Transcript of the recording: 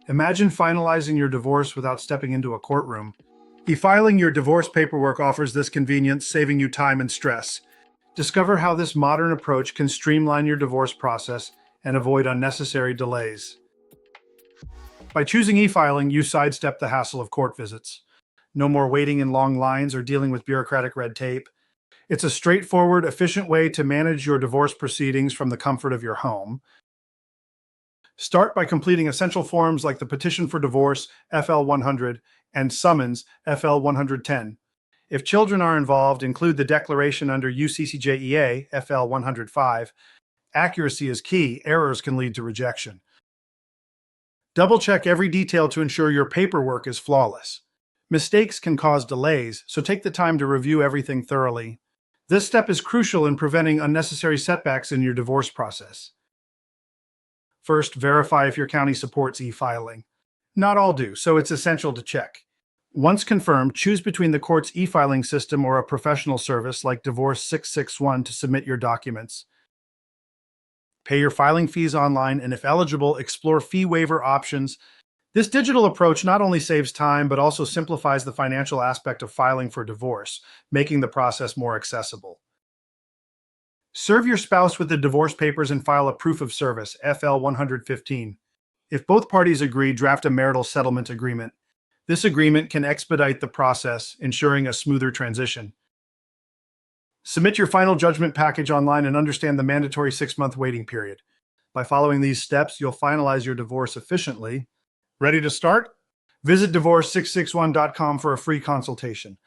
Imagine finalizing your divorce without stepping into a courtroom. E-filing your divorce paperwork offers this convenience, saving you time and stress. Discover how this modern approach can streamline your divorce process and avoid unnecessary delays. By choosing e-filing, you sidestep the hassle of court visits. No more waiting in long lines or dealing with bureaucratic red tape. It's a straightforward, efficient way to manage your divorce proceedings from the comfort of your home. Start by completing essential forms like the Petition for Divorce, FL 100, and Summons, FL 110. If children are involved, include the declaration under UCCJEA, FL 105. Accuracy is key. Errors can lead to rejection. Double-check every detail to ensure your paperwork is flawless. Mistakes can cause delays, so take the time to review everything thoroughly. This step is crucial in preventing unnecessary setbacks in your divorce process. First, verify if your county supports e-filing. Not all do, so it's essential to check. Once confirmed, choose between the court's e-filing system or a professional service like Divorce 661 to submit your documents. Pay your filing fees online, and if eligible, explore fee waiver options. This digital approach not only saves time, but also simplifies the financial aspect of filing for divorce, making the process more accessible. Serve your spouse with the divorce papers and file a proof of service, FL 115. If both parties agree, draft a marital settlement agreement. This agreement can expedite the process, ensuring a smoother transition. Submit your final judgment package online and understand the mandatory 6-month waiting period. By following these steps, you'll finalize your divorce efficiently. Ready to start? Visit divorce661.com for a free consultation.